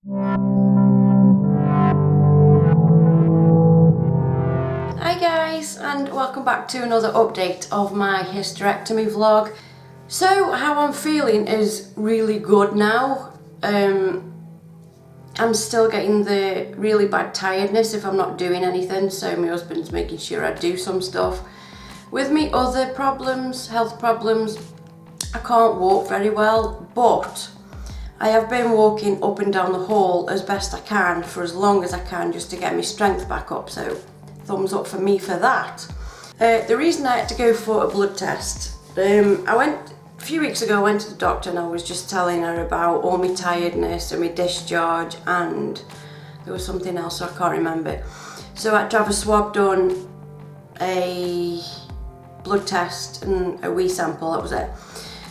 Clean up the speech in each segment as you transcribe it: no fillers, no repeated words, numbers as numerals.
Hi guys, and welcome back to another update of my hysterectomy vlog. So how I'm feeling is really good now. I'm still getting the really bad tiredness if I'm not doing anything, so my husband's making sure I do some stuff. With me other problems, health problems, I can't walk very well, but I have been walking up and down the hall as best I can for as long as I can, just to get my strength back up, so thumbs up for me for that. The reason I had to go for a blood test, a few weeks ago I went to the doctor and I was just telling her about all my tiredness and my discharge, and there was something else, so I can't remember. So I had to have a swab done, a blood test and a wee sample, that was it.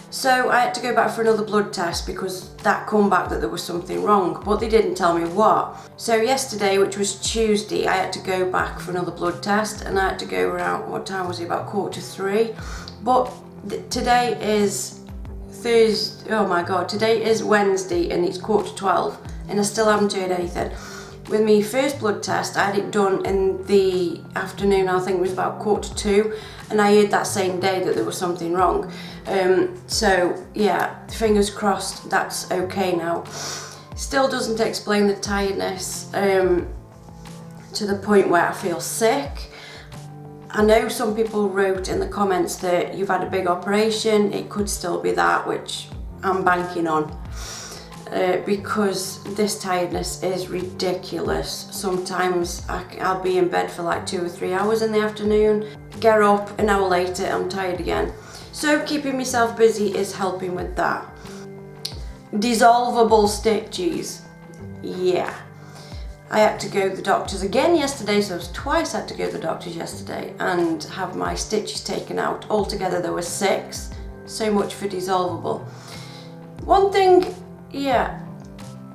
So I had to go back for another blood test because that come back that there was something wrong, but they didn't tell me what. So yesterday, which was Tuesday, I had to go back for another blood test, and I had to go around, what time was it, about 2:45. But today is Thursday, oh my god, today is Wednesday and it's 11:45 and I still haven't heard anything. With my first blood test, I had it done in the afternoon, I think it was about 1:45, and I heard that same day that there was something wrong. So yeah, fingers crossed that's okay now. Still doesn't explain the tiredness to the point where I feel sick. I know some people wrote in the comments that you've had a big operation. It could still be that, which I'm banking on. Because this tiredness is ridiculous. Sometimes I'll be in bed for like 2 or 3 hours in the afternoon, get up an hour later, I'm tired again. So keeping myself busy is helping with that. Dissolvable stitches, yeah. I had to go to the doctors again yesterday, so I was twice had to go to the doctors yesterday and have my stitches taken out. Altogether there were 6, so much for dissolvable. One thing, yeah,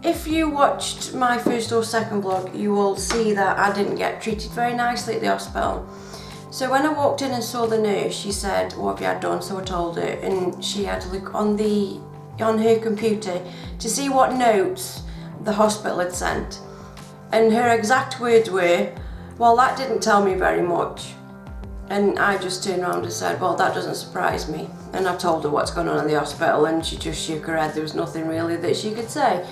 if you watched my first or second vlog, you will see that I didn't get treated very nicely at the hospital. So when I walked in and saw the nurse, she said, what have you had done? So I told her, and she had to look on her computer to see what notes the hospital had sent. And her exact words were, well, that didn't tell me very much. And I just turned around and said, well, that doesn't surprise me. And I told her what's going on in the hospital, and she just shook her head. There was nothing really that she could say.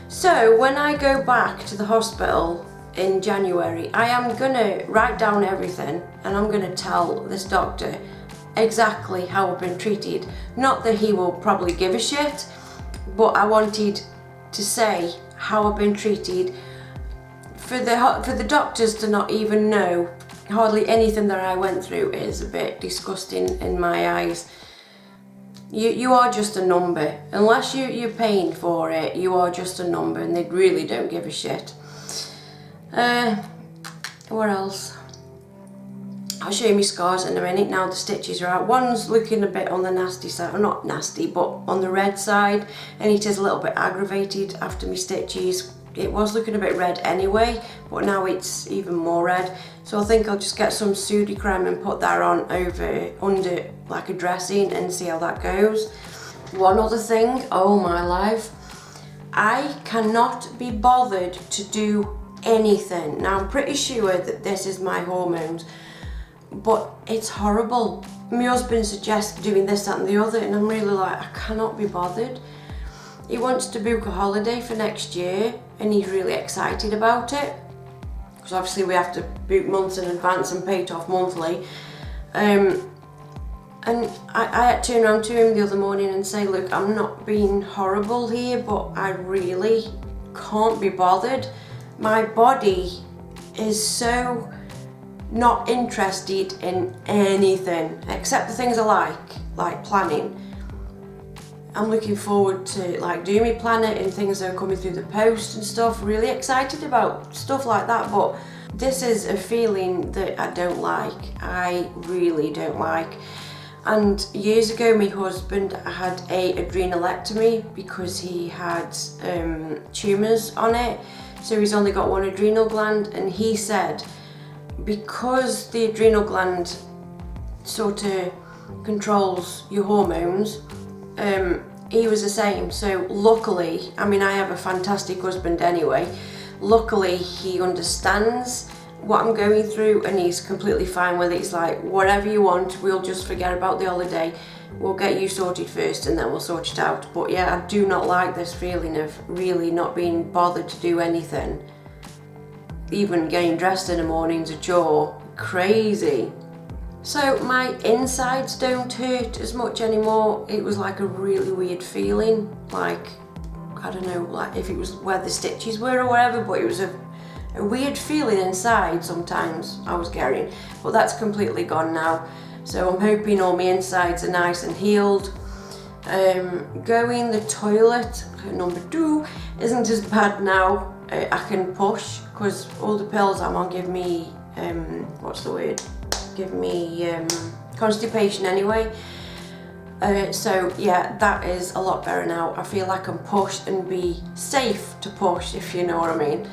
So when I go back to the hospital in January, I am gonna write down everything, and I'm gonna tell this doctor exactly how I've been treated. Not that he will probably give a shit, but I wanted to say how I've been treated. For the doctors to not even know hardly anything that I went through is a bit disgusting in my eyes. You are just a number. Unless you're paying for it, you are just a number, and they really don't give a shit. What else? I'll show you my scars in a minute now the stitches are out. One's looking a bit on the nasty side, or not nasty, but on the red side, and it is a little bit aggravated after my stitches. It was looking a bit red anyway, but now it's even more red. So I think I'll just get some Sudocrem and put that on under like a dressing and see how that goes. One other thing, oh my life, I cannot be bothered to do anything. Now I'm pretty sure that this is my hormones, but it's horrible. My husband suggests doing this, that and the other, and I'm really like, I cannot be bothered. He wants to book a holiday for next year, and he's really excited about it, because obviously we have to book months in advance and pay it off monthly. And I had to turn around to him the other morning and say, look, I'm not being horrible here, but I really can't be bothered. My body is so not interested in anything except the things I like planning. I'm looking forward to like doing my planner and things that are coming through the post and stuff, really excited about stuff like that, but this is a feeling that I don't like. I really don't like. And years ago my husband had a adrenalectomy because he had tumours on it, so he's only got one adrenal gland, and he said because the adrenal gland sort of controls your hormones, he was the same. So luckily, I mean, I have a fantastic husband anyway. Luckily, he understands what I'm going through and he's completely fine with it. He's like, whatever you want, we'll just forget about the holiday. We'll get you sorted first and then we'll sort it out. But yeah, I do not like this feeling of really not being bothered to do anything. Even getting dressed in the morning's a chore. Crazy. So my insides don't hurt as much anymore. It was like a really weird feeling, like, I don't know, like if it was where the stitches were or whatever, but it was a weird feeling inside sometimes I was getting, but that's completely gone now. So I'm hoping all my insides are nice and healed. Going the toilet, number 2, isn't as bad now. I can push because all the pills I'm on give me, what's the word? Give me constipation anyway. So yeah, that is a lot better now. I feel like I can push and be safe to push, if you know what I mean.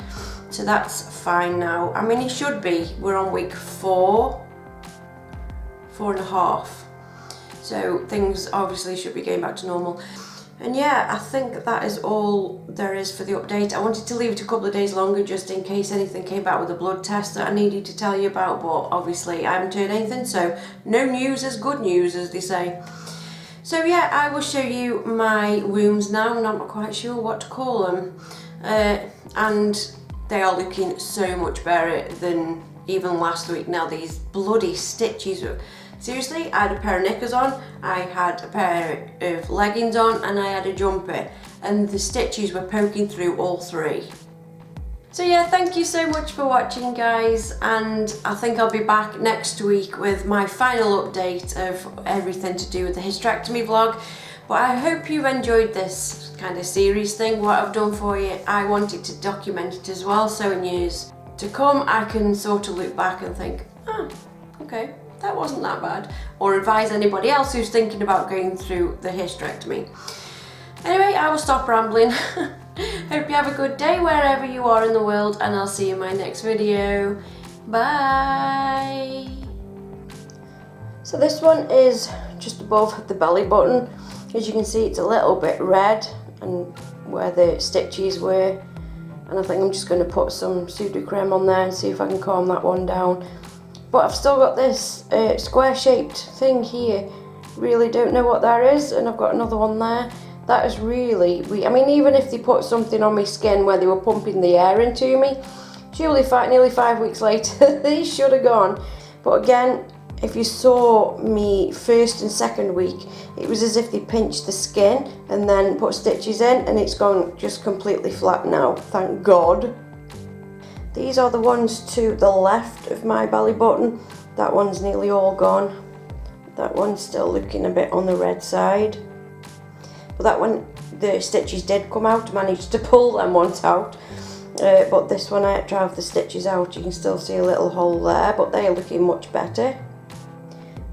So that's fine now. I mean, it should be. We're on week 4 and a half. So things obviously should be going back to normal. And yeah, I think that is all there is for the update. I wanted to leave it a couple of days longer just in case anything came back with a blood test that I needed to tell you about, but obviously I haven't heard anything, so no news is good news, as they say. So yeah, I will show you my wounds now. I'm not quite sure what to call them. And they are looking so much better than even last week. Now these bloody stitches, seriously, I had a pair of knickers on, I had a pair of leggings on, and I had a jumper, and the stitches were poking through all 3. So yeah, thank you so much for watching, guys, and I think I'll be back next week with my final update of everything to do with the hysterectomy vlog. But I hope you've enjoyed this kind of series thing, what I've done for you. I wanted to document it as well, so in years to come I can sort of look back and think, oh, okay, that wasn't that bad, or advise anybody else who's thinking about going through the hysterectomy. Anyway, I will stop rambling. Hope you have a good day wherever you are in the world, and I'll see you in my next video. Bye! So this one is just above the belly button. As you can see, it's a little bit red and where the stitches were, and I think I'm just going to put some pseudo-creme on there and see if I can calm that one down. But I've still got this square shaped thing here. Really don't know what that is, and I've got another one there. That is really weird. I mean, even if they put something on my skin where they were pumping the air into me, surely nearly 5 weeks later these should have gone. But again, if you saw me first and second week, it was as if they pinched the skin and then put stitches in, and it's gone just completely flat now, thank God. These are the ones to the left of my belly button. That one's nearly all gone. That one's still looking a bit on the red side. But that one, the stitches did come out, managed to pull them ones out. But this one I had to have the stitches out. You can still see a little hole there, but they are looking much better.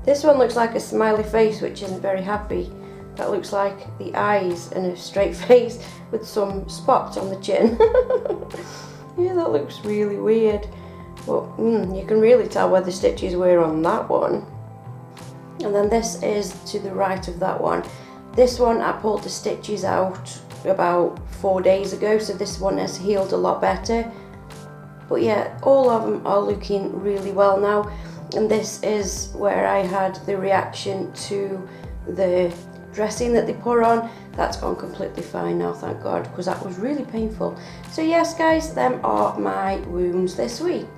This one looks like a smiley face, which isn't very happy. That looks like the eyes and a straight face with some spots on the chin. Yeah, that looks really weird. But you can really tell where the stitches were on that one. And then this is to the right of that one. This one I pulled the stitches out about 4 days ago, so this one has healed a lot better. But yeah, all of them are looking really well now. And this is where I had the reaction to the dressing that they put on. That's gone completely fine now, thank God, because that was really painful. So yes guys, them are my wounds this week.